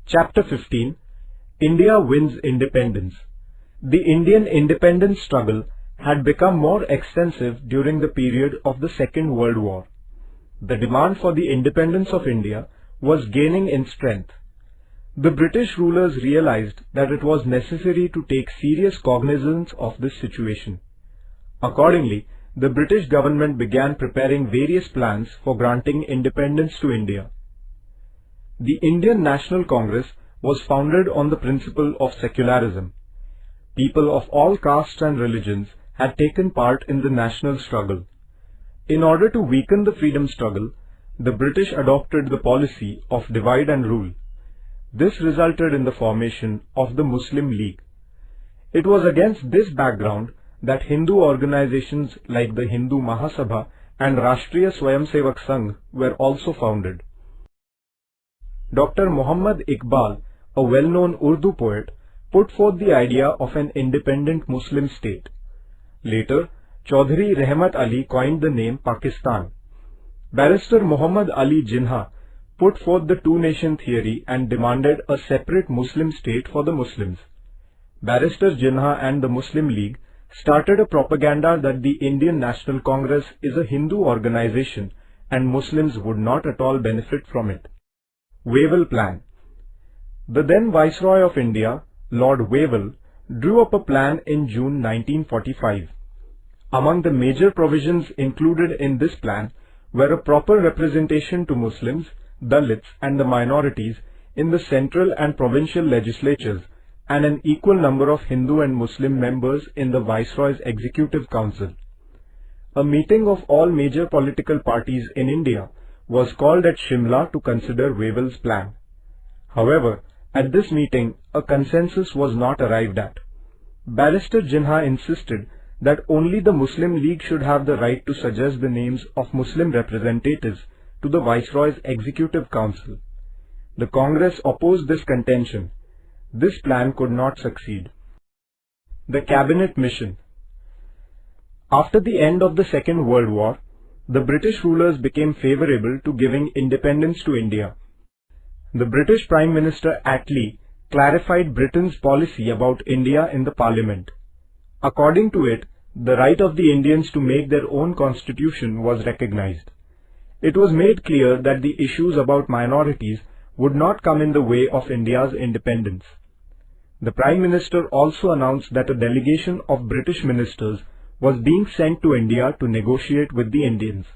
Chapter 15. India wins independence. The Indian independence struggle had become more extensive during the period of the Second World War. The demand for the independence of India was gaining in strength. The British rulers realized that it was necessary to take serious cognizance of this situation. Accordingly, the British government began preparing various plans for granting independence to India. The Indian National Congress was founded on the principle of secularism. People of all castes and religions had taken part in the national struggle. In order to weaken the freedom struggle, the British adopted the policy of divide and rule. This resulted in the formation of the Muslim League. It was against this background that Hindu organizations like the Hindu Mahasabha and Rashtriya Swayamsevak Sangh were also founded. Dr. Muhammad Iqbal, a well-known Urdu poet, put forth the idea of an independent Muslim state. Later, Chaudhry Rahmat Ali coined the name Pakistan. Barrister Muhammad Ali Jinnah put forth the two-nation theory and demanded a separate Muslim state for the Muslims. Barrister Jinnah and the Muslim League started a propaganda that the Indian National Congress is a Hindu organization and Muslims would not at all benefit from it. Wavell Plan. The then Viceroy of India, Lord Wavell, drew up a plan in June 1945. Among the major provisions included in this plan were a proper representation to Muslims, Dalits and the minorities in the central and provincial legislatures and an equal number of Hindu and Muslim members in the Viceroy's Executive Council. A meeting of all major political parties in India was called at Shimla to consider Wavell's plan. However, at this meeting, a consensus was not arrived at. Barrister Jinnah insisted that only the Muslim League should have the right to suggest the names of Muslim representatives to the Viceroy's Executive Council. The Congress opposed this contention. This plan could not succeed. The Cabinet Mission. After the end of the Second World War, the British rulers became favorable to giving independence to India. The British Prime Minister Attlee clarified Britain's policy about India in the Parliament. According to it, the right of the Indians to make their own constitution was recognized. It was made clear that the issues about minorities would not come in the way of India's independence. The Prime Minister also announced that a delegation of British ministers was being sent to India to negotiate with the Indians.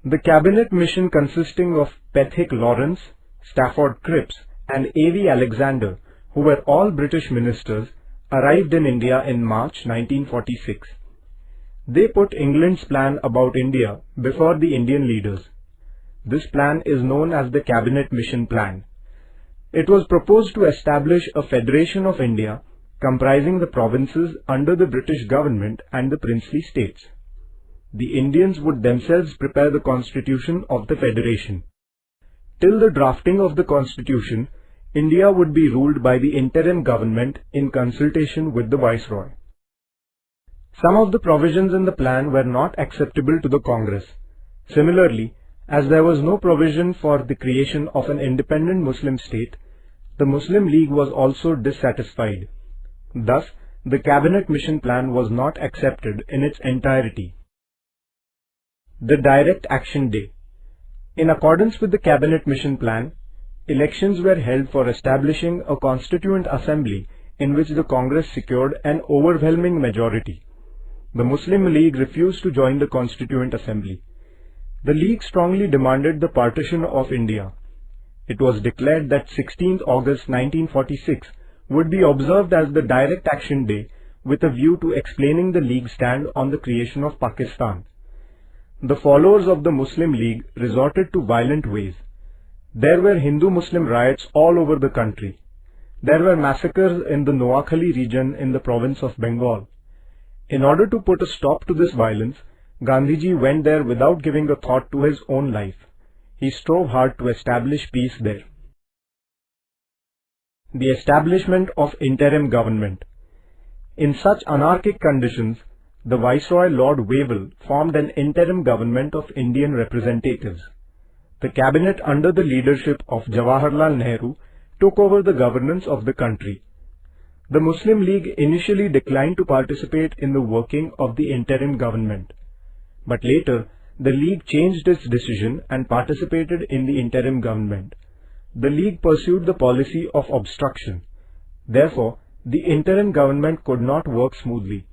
The Cabinet Mission, consisting of Pethick Lawrence, Stafford Cripps and A.V. Alexander, who were all British ministers, arrived in India in March 1946. They put England's plan about India before the Indian leaders. This plan is known as the Cabinet Mission Plan. It was proposed to establish a Federation of India comprising the provinces under the British government and the princely states. The Indians would themselves prepare the constitution of the Federation. Till the drafting of the constitution, India would be ruled by the interim government in consultation with the Viceroy. Some of the provisions in the plan were not acceptable to the Congress. Similarly, as there was no provision for the creation of an independent Muslim state, the Muslim League was also dissatisfied. Thus, the Cabinet Mission Plan was not accepted in its entirety. The Direct Action Day. In accordance with the Cabinet Mission Plan, elections were held for establishing a Constituent Assembly in which the Congress secured an overwhelming majority. The Muslim League refused to join the Constituent Assembly. The League strongly demanded the partition of India. It was declared that 16th August 1946 would be observed as the Direct Action Day with a view to explaining the League's stand on the creation of Pakistan. The followers of the Muslim League resorted to violent ways. There were Hindu-Muslim riots all over the country. There were massacres in the Noakhali region in the province of Bengal. In order to put a stop to this violence, Gandhiji went there without giving a thought to his own life. He strove hard to establish peace there. The establishment of interim government. In such anarchic conditions, the Viceroy Lord Wavell formed an interim government of Indian representatives. the cabinet under the leadership of Jawaharlal Nehru took over the governance of the country. The Muslim League initially declined to participate in the working of the interim government, but later the League changed its decision and participated in the interim government. The League pursued the policy of obstruction. Therefore, the interim government could not work smoothly.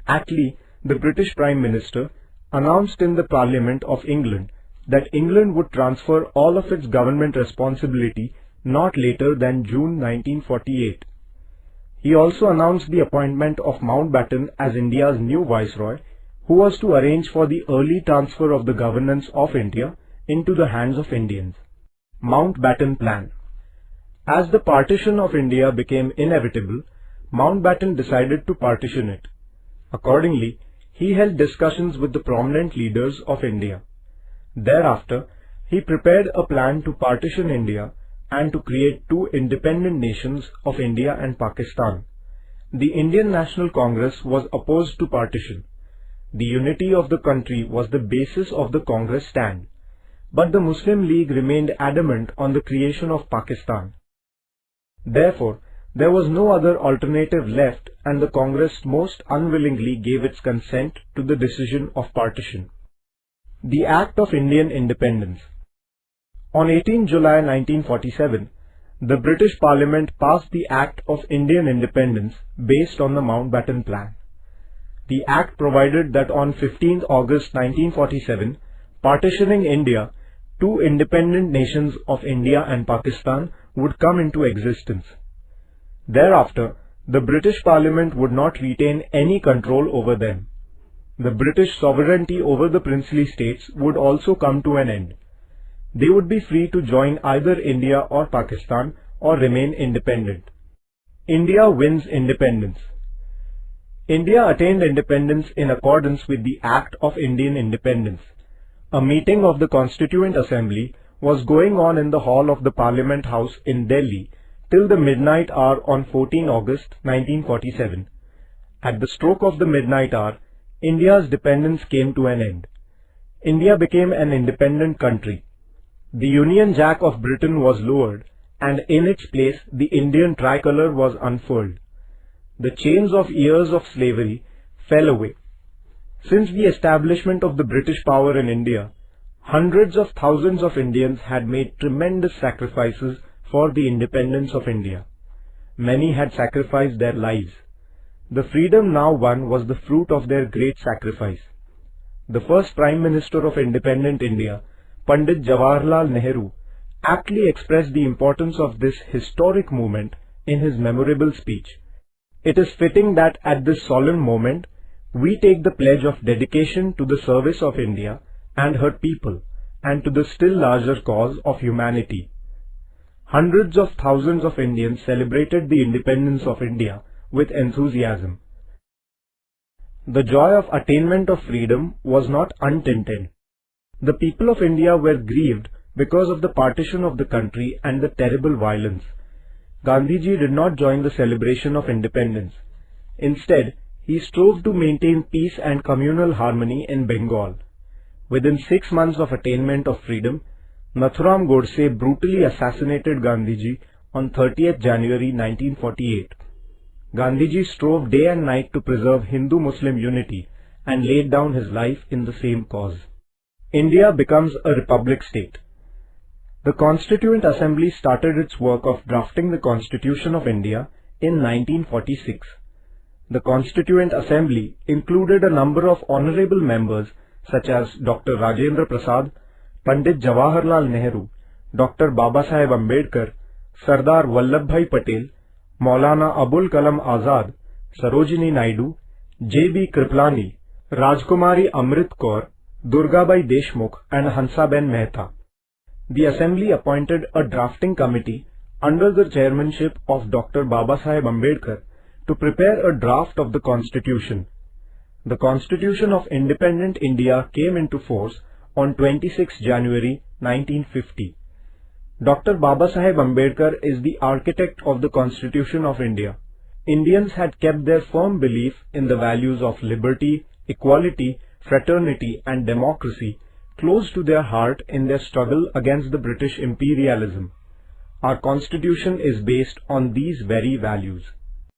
Attlee, the British Prime Minister, announced in the Parliament of England that England would transfer all of its government responsibility not later than June 1948. He also announced the appointment of Mountbatten as India's new Viceroy, who was to arrange for the early transfer of the governance of India into the hands of Indians. Mountbatten Plan. As the partition of India became inevitable, Mountbatten decided to partition it. Accordingly, he held discussions with the prominent leaders of India. Thereafter, he prepared a plan to partition India and to create two independent nations of India and Pakistan. The Indian National Congress was opposed to partition. The unity of the country was the basis of the Congress stand, but the Muslim League remained adamant on the creation of Pakistan. Therefore, there was no other alternative left, and the Congress most unwillingly gave its consent to the decision of partition. The Act of Indian Independence. On 18 July 1947, the British Parliament passed the Act of Indian Independence based on the Mountbatten Plan. The Act provided that on 15 August 1947, partitioning India, two independent nations of India and Pakistan would come into existence. Thereafter, the British Parliament would not retain any control over them. The British sovereignty over the princely states would also come to an end. They would be free to join either India or Pakistan or remain independent. India wins independence. India attained independence in accordance with the Act of Indian Independence. A meeting of the Constituent Assembly was going on in the hall of the Parliament House in Delhi till the midnight hour on 14 August 1947. At the stroke of the midnight hour, India's dependence came to an end. India became an independent country. The Union Jack of Britain was lowered, and in its place the Indian tricolour was unfurled. The chains of years of slavery fell away. Since the establishment of the British power in India, hundreds of thousands of Indians had made tremendous sacrifices for the independence of India. Many had sacrificed their lives. The freedom now won was the fruit of their great sacrifice. The first Prime Minister of independent India, Pandit Jawaharlal Nehru, aptly expressed the importance of this historic movement in his memorable speech. It is fitting that at this solemn moment, we take the pledge of dedication to the service of India and her people, and to the still larger cause of humanity. Hundreds of thousands of Indians celebrated the independence of India with enthusiasm. The joy of attainment of freedom was not untinted. The people of India were grieved because of the partition of the country and the terrible violence. Gandhiji did not join the celebration of independence. Instead, he strove to maintain peace and communal harmony in Bengal. Within 6 months of attainment of freedom, Nathuram Godse brutally assassinated Gandhiji on 30th January 1948. Gandhiji strove day and night to preserve Hindu-Muslim unity and laid down his life in the same cause. India becomes a republic state. The Constituent Assembly started its work of drafting the Constitution of India in 1946. The Constituent Assembly included a number of honorable members such as Dr. Rajendra Prasad, Pandit Jawaharlal Nehru, Dr. Babasaheb Ambedkar, Sardar Vallabhbhai Patel, Maulana Abul Kalam Azad, Sarojini Naidu, J.B. Kripalani, Rajkumari Amrit Kaur, Durgabai Deshmukh and Hansaben Mehta. The Assembly appointed a drafting committee under the chairmanship of Dr. Babasaheb Ambedkar to prepare a draft of the Constitution. The Constitution of Independent India came into force on 26 January 1950. Dr. Babasaheb Ambedkar is the architect of the Constitution of India. Indians had kept their firm belief in the values of liberty, equality, fraternity and democracy close to their heart in their struggle against the British imperialism. Our Constitution is based on these very values.